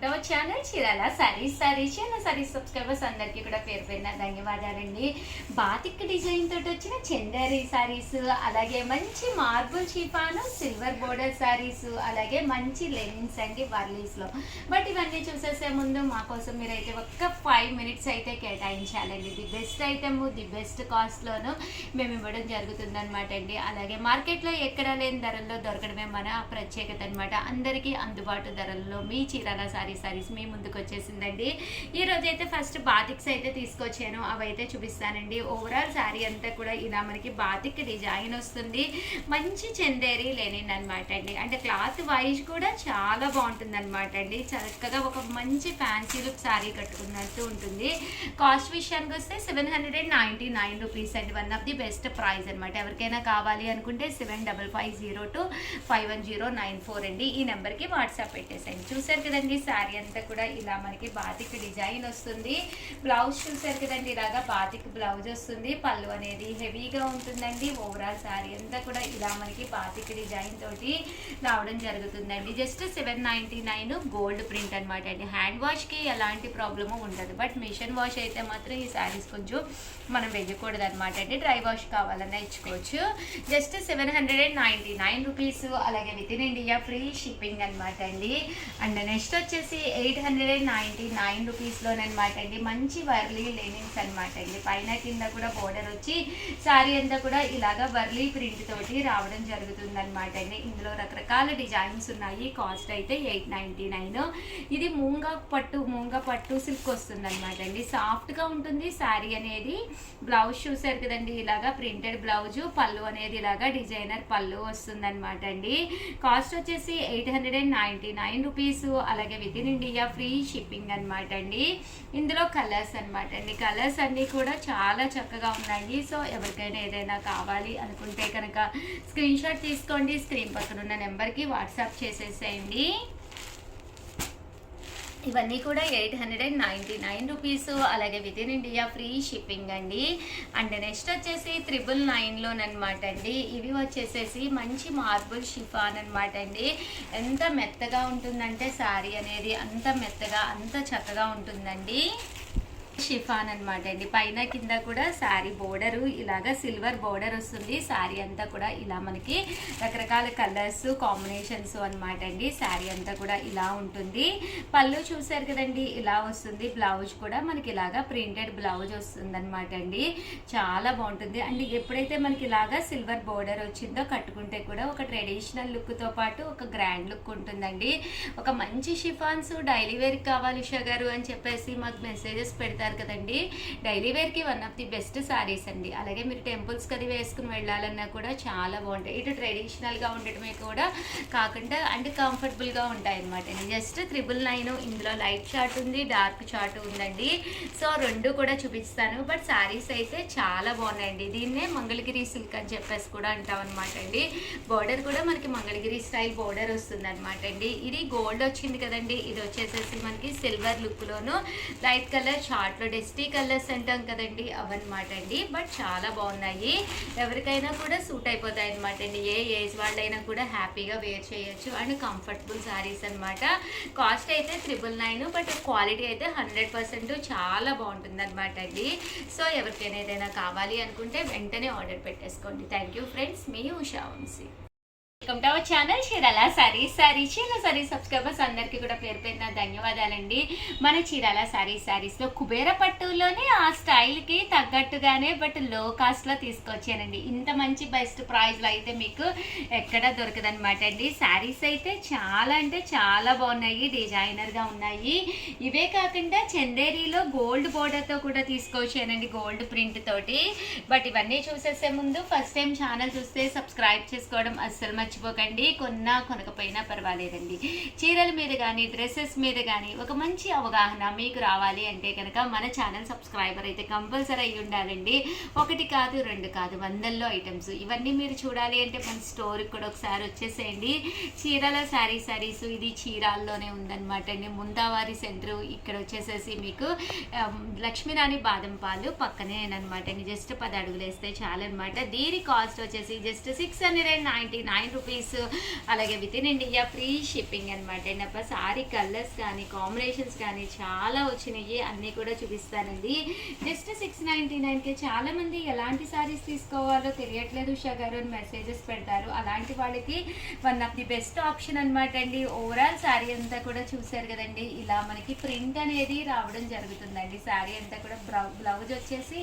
To our channel Chirala saris saris subscribers అందరికీ కూడా పేరు పేరున ధన్యవాదాలండి. బాతిక్ డిజైన్ తోటి వచ్చిన చందేరి సారీస్, అలాగే మంచి marble chiffon silver border saris, అలాగే మంచి లెనిన్స్ అండి వర్లీస్లో. బట్ ఇవన్నీ చూసేసే ముందు మా కోసం మీరైతే ఒక్క 5 మినిట్స్ అయితే కేటాయించాలండి. The best item, the best కాస్ట్లోను మేము ఇవ్వడం జరుగుతుంది అనమాట అండి. అలాగే మార్కెట్లో ఎక్కడ లేని ధరల్లో దొరకడమే మన ప్రత్యేకత అనమాట. అందరికీ అందుబాటు ధరల్లో మీ చీరాల సారీస్ మీ ముందుకు వచ్చేసిందండి. ఈ రోజు అయితే ఫస్ట్ బాతిక్స్ అయితే తీసుకొచ్చాను, అవైతే చూపిస్తానండి. ఓవరాల్ శారీ అంతా కూడా ఇలా మనకి బాతిక్ డిజైన్ వస్తుంది. మంచి చందేరి లెనిన్ అనమాట అండి. అంటే క్లాత్ వైజ్ కూడా చాలా బాగుంటుంది అనమాట అండి. చక్కగా ఒక మంచి ఫ్యాన్సీ లుక్ శారీ కట్టుకున్నట్టు ఉంటుంది. కాస్ట్ విషయానికి వస్తే 799 రూపీస్ అండి. One of the best price అనమాట. ఎవరికైనా కావాలి అనుకుంటే 7550251094 అండి. ఈ నెంబర్కి వాట్సాప్ పెట్టేసండి. చూసారు కదండి శారీ అంతా కూడా ఇలా మనకి బాతిక్ డిజైన్ వస్తుంది. బ్లౌజ్ చూసారు కదండి, ఇలాగా బాతిక్ బ్లౌజ్ వస్తుంది. పళ్ళు అనేది హెవీగా ఉంటుందండి. ఓవరాల్ శారీ అంతా కూడా ఇలా మనకి బాతిక్ డిజైన్ తోటి రావడం జరుగుతుందండి. జస్ట్ 799 గోల్డ్ ప్రింట్ అనమాట అండి. హ్యాండ్ వాష్కి ఎలాంటి ప్రాబ్లము ఉండదు. బట్ మిషన్ వాష్ అయితే మాత్రం ఈ శారీస్ కొంచెం మనం వెయ్యకూడదు అనమాట అండి. డ్రై వాష్ కావాలన్నా ఇచ్చుకోవచ్చు. Just 799 rupees. అలాగే within India free shipping అనమాట అండి. అండ్ నెక్స్ట్ వచ్చేసి 899 రూపీస్లోనమాట అండి. మంచి వర్లీ లెనిన్స్ అనమాట అండి. పైన కింద కూడా బోర్డర్ వచ్చి శారీ అంతా కూడా ఇలాగా వర్లీ ప్రింట్ తోటి రావడం జరుగుతుంది అనమాట అండి. ఇందులో రకరకాల డిజైన్స్ ఉన్నాయి. కాస్ట్ అయితే 899. ఇది మూంగ పట్టు సిల్క్ వస్తుంది అనమాట అండి. సాఫ్ట్గా ఉంటుంది శారీ అనేది. బ్లౌజ్ చూసారు కదండి, ఇలాగా ప్రింటెడ్ బ్లౌజ్. పళ్ళు అనేది ఇలాగా డిజైనర్ పళ్ళు వస్తుంది అనమాట అండి. కాస్ట్ వచ్చేసి 899 రూపీస్. అలాగే within India free shipping అనమాట అండి. ఇందులో కలర్స్ అనమాట అండి. కలర్స్ అన్నీ కూడా చాలా చక్కగా ఉన్నాయి. సో ఎవరికైనా ఏదైనా కావాలి అనుకుంటే కనుక స్క్రీన్ షాట్ తీసుకోండి. స్క్రీన్ పక్కన ఉన్న నెంబర్కి వాట్సాప్ చేసేసేయండి. ఇవన్నీ కూడా 899 రూపీస్. అలాగే within India free shipping అండి. అండ్ నెక్స్ట్ వచ్చేసి 999లోనమాట అండి. ఇవి వచ్చేసేసి మంచి మార్బుల్ షిఫాన్ అనమాట అండి. ఎంత మెత్తగా ఉంటుందంటే శారీ అనేది అంత మెత్తగా అంత చక్కగా ఉంటుందండి. షిఫాన్ అనమాట అండి. పైన కింద కూడా శారీ బోర్డరు ఇలాగా సిల్వర్ బోర్డర్ వస్తుంది. శారీ అంతా కూడా ఇలా మనకి రకరకాల కలర్స్ కాంబినేషన్స్ అనమాట అండి. శారీ అంతా కూడా ఇలా ఉంటుంది. పళ్ళు చూసారు కదండి, ఇలా వస్తుంది. బ్లౌజ్ కూడా మనకి ఇలాగా ప్రింటెడ్ బ్లౌజ్ వస్తుంది అనమాట అండి. చాలా బాగుంటుంది. అండ్ ఎప్పుడైతే మనకి ఇలాగా సిల్వర్ బోర్డర్ వచ్చిందో కట్టుకుంటే కూడా ఒక ట్రెడిషనల్ లుక్తో పాటు ఒక గ్రాండ్ లుక్ ఉంటుందండి. ఒక మంచి షిఫాన్స్ డైలీ వేర్కి కావాలి ఉషా గారు అని చెప్పేసి మాకు మెసేజెస్ పెడతారు కదండి. డైలీ వేర్కి one of the best saris అండి. అలాగే మీరు టెంపుల్స్కి అది వేసుకుని వెళ్ళాలన్నా కూడా చాలా బాగుంటాయి. ఇటు ట్రెడిషనల్గా ఉండటమే కూడా కాకుండా అండ్ కంఫర్టబుల్గా ఉంటాయి అనమాట. జస్ట్ 999. ఇందులో లైట్ చార్ట్ ఉంది, డార్క్ చార్ట్ ఉందండి. సో రెండు కూడా చూపిస్తాను. బట్ సారీస్ అయితే చాలా బాగున్నాయండి. దీన్నే మంగళగిరి సిల్క్ అని చెప్పేసి కూడా అంటాం అనమాట అండి. బోర్డర్ కూడా మనకి మంగళగిరి స్టైల్ బోర్డర్ వస్తుంది అనమాట అండి. ఇది గోల్డ్ వచ్చింది కదండి, ఇది వచ్చేసేసి మనకి సిల్వర్ లుక్లోను light colour chart dusty colours అంటాం కదండి, అవన్నమాట అండి. బట్ చాలా బాగున్నాయి. ఎవరికైనా కూడా సూట్ అయిపోతాయి అనమాట అండి. ఏ ఏజ్ వాళ్ళైనా కూడా హ్యాపీగా వేర్ చేయొచ్చు. అండ్ కంఫర్టబుల్ శారీస్ అనమాట. కాస్ట్ అయితే 999. బట్ క్వాలిటీ అయితే 100% చాలా బాగుంటుంది అనమాట అండి. సో ఎవరికైనా ఏదైనా కావాలి అనుకుంటే వెంటనే ఆర్డర్ పెట్టేసుకోండి. థ్యాంక్ యూ ఫ్రెండ్స్, మీ Usha Vamsi. Welcome to our channel Chirala saris subscribers అందరికీ కూడా పేరు పేరున ధన్యవాదాలండి. మన చీరాల సారీస్లో కుబేర పట్టులోనే ఆ స్టైల్కి తగ్గట్టుగానే బట్ లో కాస్ట్లో తీసుకొచ్చానండి. ఇంత మంచి బెస్ట్ ప్రైస్లో అయితే మీకు ఎక్కడ దొరకదనమాట అండి. శారీస్ అయితే చాలా అంటే చాలా బాగున్నాయి, డిజైనర్గా ఉన్నాయి. ఇవే కాకుండా చందేరీలో గోల్డ్ బోర్డర్తో కూడా తీసుకొచ్చానండి, గోల్డ్ ప్రింట్ తోటి. బట్ ఇవన్నీ చూసేసే ముందు ఫస్ట్ టైం ఛానల్ చూస్తే సబ్స్క్రైబ్ చేసుకోవడం అస్సలు మర్చిపోకండి. కొనకపోయినా పర్వాలేదండి. చీరల మీద కానీ డ్రెస్సెస్ మీద కానీ ఒక మంచి అవగాహన మీకు రావాలి అంటే కనుక మన ఛానల్ సబ్స్క్రైబర్ అయితే కంపల్సరీ అయ్యి ఉండాలండి. 1 కాదు 2 కాదు, వందల్లో ఐటమ్స్. ఇవన్నీ మీరు చూడాలి అంటే మన స్టోర్కి కూడా ఒకసారి వచ్చేసేయండి. చీరాల సారీస్ ఇది చీరాల్లోనే ఉందన్నమాట అండి. ముందావారి సెంటర్ ఇక్కడ వచ్చేసేసి మీకు లక్ష్మీరాణి బాదం పాలు పక్కనే అనమాట అండి. జస్ట్ 10 అడుగులు వేస్తే చాలన్నమాట. దీని కాస్ట్ వచ్చేసి జస్ట్ 699 రూపీస్, అలాగే within India free shipping అనమాట అండి. అబ్బా సారీ కలర్స్ కానీ కాంబినేషన్స్ కానీ చాలా వచ్చినాయి, అన్నీ కూడా చూపిస్తానండి. జస్ట్ 699కి చాలామంది ఎలాంటి సారీస్ తీసుకోవాలో తెలియట్లేదు ఉషా గారు అని మెసేజెస్ పెడతారు. అలాంటి వాళ్ళకి one of the best option అనమాట అండి. ఓవరాల్ శారీ అంతా కూడా చూసారు కదండి, ఇలా మనకి ప్రింట్ అనేది రావడం జరుగుతుందండి. శారీ అంతా కూడా బ్లౌజ్ వచ్చేసి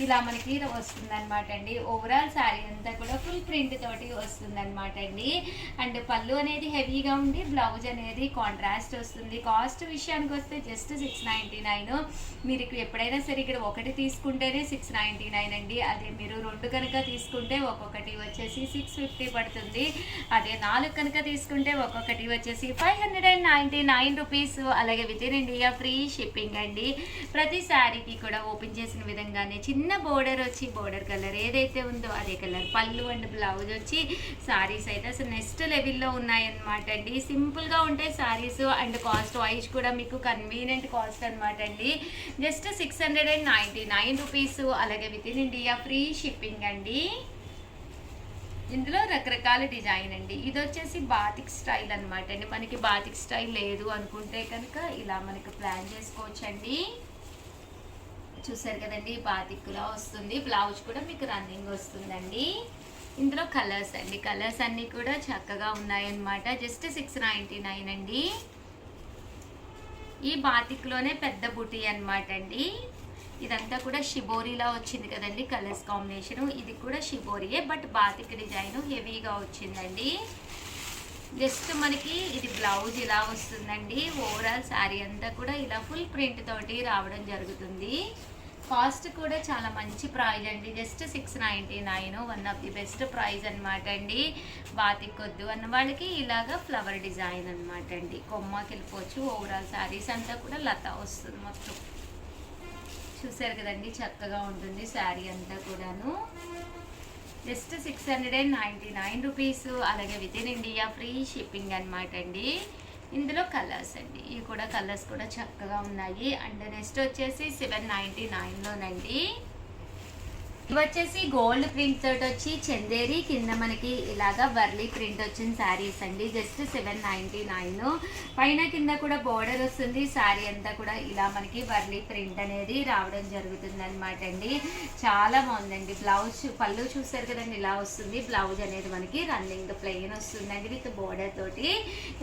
ఇలా మనకి వస్తుంది అనమాట అండి. ఓవరాల్ శారీ అంతా కూడా ఫుల్ ప్రింట్ తోటి వస్తుంది అనమాట అండి. అండ్ పళ్ళు అనేది హెవీగా ఉండి బ్లౌజ్ అనేది కాంట్రాస్ట్ వస్తుంది. కాస్ట్ విషయానికి వస్తే జస్ట్ 699. మీరు ఎప్పుడైనా సరే ఇక్కడ ఒకటి తీసుకుంటేనే 699 అండి. అదే మీరు 2 కనుక తీసుకుంటే ఒక్కొక్కటి వచ్చేసి 650 పడుతుంది. అదే 4 కనుక తీసుకుంటే ఒక్కొక్కటి వచ్చేసి 599 రూపీస్. అలాగే within India free shipping అండి. ప్రతి శారీకి కూడా ఓపెన్ చేసిన విధంగానే చిన్న బోర్డర్ వచ్చి బోర్డర్ కలర్ ఏదైతే ఉందో అదే కలర్ పళ్ళు అండ్ బ్లౌజ్ వచ్చి శారీస్ అయితే అసలు నెక్స్ట్ లెవెల్లో ఉన్నాయన్నమాట అండి. సింపుల్గా ఉంటాయి శారీస్ అండ్ కాస్ట్ వైజ్ కూడా మీకు కన్వీనియంట్ కాస్ట్ అనమాట అండి. Just 699 rupees. అలాగే within India free shipping అండి. ఇందులో రకరకాల డిజైన్ అండి. ఇది వచ్చేసి బాతిక్ స్టైల్ అనమాట అండి. మనకి బాతిక్ స్టైల్ లేదు అనుకుంటే కనుక ఇలా మనకి ప్లాన్ చేసుకోవచ్చండి. చూసారు కదండి, బాతిక్లా వస్తుంది. బ్లౌజ్ కూడా మీకు రన్నింగ్ వస్తుందండి. ఇందులో కలర్స్ అండి, కలర్స్ అన్నీ కూడా చక్కగా ఉన్నాయన్నమాట. జస్ట్ 699 అండి. ఈ బాతిక్లోనే పెద్ద బుటీ అనమాట అండి. ఇదంతా కూడా షిబోరీలా వచ్చింది కదండి కలర్స్ కాంబినేషను. ఇది కూడా షిబోరియే బట్ బాతిక్ డిజైన్ హెవీగా వచ్చిందండి. జస్ట్ మనకి ఇది బ్లౌజ్ ఇలా వస్తుందండి. ఓవరాల్ శారీ అంతా కూడా ఇలా ఫుల్ ప్రింట్ తోటి రావడం జరుగుతుంది. కాస్ట్ కూడా చాలా మంచి ప్రైజ్ అండి. Just 699, one of the best price అనమాట అండి. బాతిక్ వద్దు అన్న వాళ్ళకి ఇలాగా ఫ్లవర్ డిజైన్ అనమాట అండి. కొమ్మకి వెళ్ళిపోవచ్చు. ఓవరాల్ శారీస్ అంతా కూడా లతా వస్తుంది మొత్తం. చూసారు కదండి, చక్కగా ఉంటుంది శారీ అంతా కూడాను. Just 699 rupees. అలాగే within India free shipping అనమాట అండి. ఇందులో కలర్స్ అండి, ఇవి కూడా కలర్స్ కూడా చక్కగా ఉన్నాయి. అండ్ నెక్స్ట్ వచ్చేసి 799లోనండి. ఇవి వచ్చేసి గోల్డ్ ప్రింట్ తోటి వచ్చి చందేరి కింద మనకి ఇలాగా వర్లీ ప్రింట్ వచ్చిన శారీస్ అండి. జస్ట్ 799. పైన కింద కూడా బోర్డర్ వస్తుంది. శారీ అంతా కూడా ఇలా మనకి వర్లీ ప్రింట్ అనేది రావడం జరుగుతుంది అనమాట అండి. చాలా బాగుందండి. బ్లౌజ్ పళ్ళు చూసారు కదండి, ఇలా వస్తుంది. బ్లౌజ్ అనేది మనకి రన్నింగ్ ప్లెయిన్ వస్తుందండి విత్ బోర్డర్ తోటి.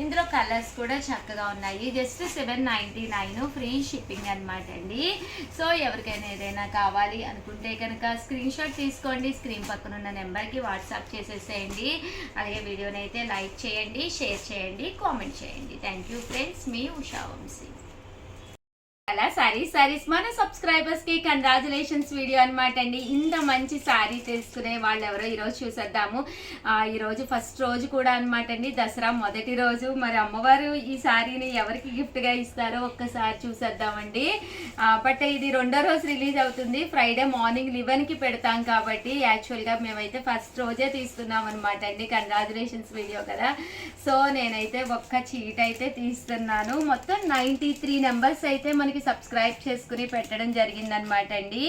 ఇందులో కలర్స్ కూడా చక్కగా ఉన్నాయి. జస్ట్ 799 ఫ్రీ షిప్పింగ్ అనమాట అండి. సో ఎవరికైనా ఏదైనా కావాలి అనుకుంటే కనుక స్క్రీన్ షాట్ తీసుకోండి. స్క్రీన్ పక్కన ఉన్న నెంబర్కి వాట్సాప్ చేసేసేయండి. అలాగే వీడియోని అయితే లైక్ చేయండి, షేర్ చేయండి, కామెంట్ చేయండి. థ్యాంక్ యూ ఫ్రెండ్స్, మీ ఉషా వంశీ. అలా సారీస్ మన సబ్స్క్రైబర్స్ కి కంగ్రాచులేషన్స్ వీడియో అనమాట అండి. ఇంత మంచి శారీ తీసుకునే వాళ్ళు ఎవరో ఈరోజు చూసేద్దాము. ఈరోజు ఫస్ట్ రోజు కూడా అనమాట అండి, దసరా మొదటి రోజు. మరి అమ్మవారు ఈ శారీని ఎవరికి గిఫ్ట్గా ఇస్తారో ఒక్కసారి చూసేద్దామండి. బట్ ఇది 2వ రోజు రిలీజ్ అవుతుంది. ఫ్రైడే మార్నింగ్ 11కి పెడతాం కాబట్టి యాక్చువల్గా మేమైతే ఫస్ట్ రోజే తీస్తున్నాం అనమాట అండి. కంగ్రాచులేషన్స్ వీడియో కదా. సో నేనైతే ఒక్క చీట్ అయితే తీస్తున్నాను. మొత్తం 93 నెంబర్స్ అయితే మనకి సబ్స్క్రైబ్ చేసుకుని పెట్టడం జరిగిందనమాట అండి.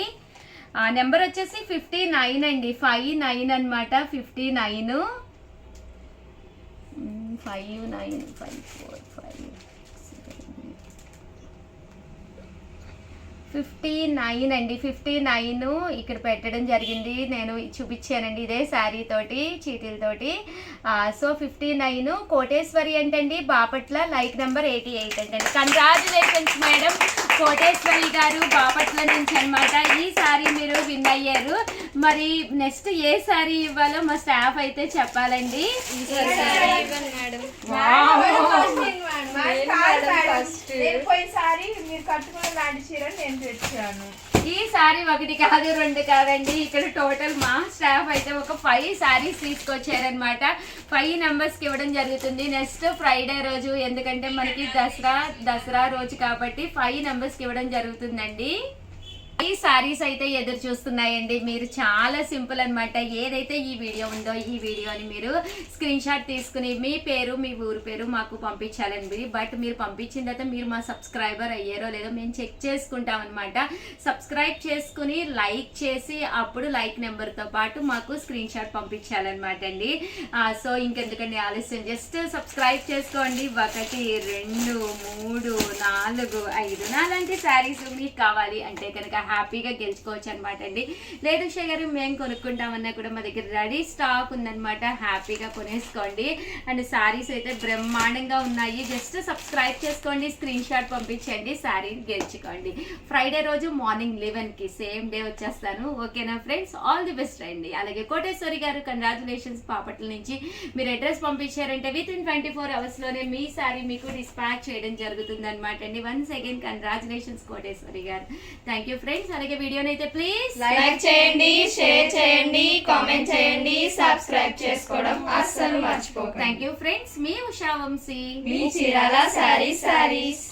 నెంబర్ వచ్చేసి 59 అండి, 59 అనమాట. 59 అండి. 59 ఇక్కడ పెట్టడం జరిగింది. నేను చూపించానండి ఇదే శారీ తోటి చీటీలతోటి. సో 59 కోటేశ్వరి అంటండి, బాపట్ల. లైక్ నెంబర్ 88 అంటండి. కంగ్రాచులేషన్స్ మేడం కోటేశ్వరి గారు, బాపట్ల నుంచి అనమాట. ఈ శారీ మీరు విన్ అయ్యారు. మరి నెక్స్ట్ ఏ శారీ ఇవ్వాలో మా స్టాఫ్ అయితే చెప్పాలండి. ఈ సారీ ఒకటి కాదు 2 కాదండి, ఇక్కడ టోటల్ మా స్టాఫ్ అయితే ఒక 5 శారీస్ తీసుకొచ్చారనమాట. 5 నెంబర్స్కి ఇవ్వడం జరుగుతుంది నెక్స్ట్ ఫ్రైడే రోజు. ఎందుకంటే మనకి దసరా రోజు కాబట్టి 5 నెంబర్స్కి ఇవ్వడం జరుగుతుందండి. ఈ సారీస్ అయితే ఎదురు చూస్తున్నాయండి. మీరు చాలా సింపుల్ అన్నమాట. ఏదైతే ఈ వీడియో ఉందో ఈ వీడియోని మీరు స్క్రీన్ షాట్ తీసుకుని మీ పేరు మీ ఊరు పేరు మాకు పంపించాలండి. బట్ మీరు పంపించిన తర్వాత మీరు మా సబ్స్క్రైబర్ అయ్యారో లేదో మేము చెక్ చేసుకుంటాం అనమాట. సబ్స్క్రైబ్ చేసుకుని లైక్ చేసి అప్పుడు లైక్ నెంబర్తో పాటు మాకు స్క్రీన్ షాట్ పంపించాలన్నమాట అండి. సో ఇంకెందుకండి ఆలస్యం, జస్ట్ సబ్స్క్రైబ్ చేసుకోండి. 1 2 3 4 5 నాలాంటి శారీస్ మీకు కావాలి అంటే కనుక హ్యాపీగా గెలుచుకోవచ్చు అనమాట అండి. లేదు షుగర్ మేము కొనుక్కుంటామన్నా కూడా మా దగ్గర రెడీ స్టాక్ ఉందన్నమాట. హ్యాపీగా కొనేసుకోండి. అండ్ శారీస్ అయితే బ్రహ్మాండంగా ఉన్నాయి. జస్ట్ సబ్స్క్రైబ్ చేసుకోండి, స్క్రీన్ షాట్ పంపించండి, శారీని గెలుచుకోండి. ఫ్రైడే రోజు మార్నింగ్ 11కి సేమ్ డే వచ్చేస్తాను. ఓకేనా ఫ్రెండ్స్, ఆల్ ది బెస్ట్ అండి. అలాగే కోటేశ్వరి గారు కంగ్రాచులేషన్స్, బాపట్ల నుంచి మీరు అడ్రస్ పంపించారంటే విత్ ఇన్ 24 hours లోనే మీ శారీ మీకు డిస్పాచ్ చేయడం జరుగుతుంది అనమాట అండి. Once again congratulations Koteswari garu. Thank you friends. అలాగే వీడియోని అయితే ప్లీజ్ లైక్ చేయండి, షేర్ చేయండి, కామెంట్ చేయండి, సబ్స్క్రైబ్ చేసుకోవడం అస్సలు మర్చిపోకండి. Thank you friends. మీ ఉషా వంశీ, మీ చీరాల శారీస్.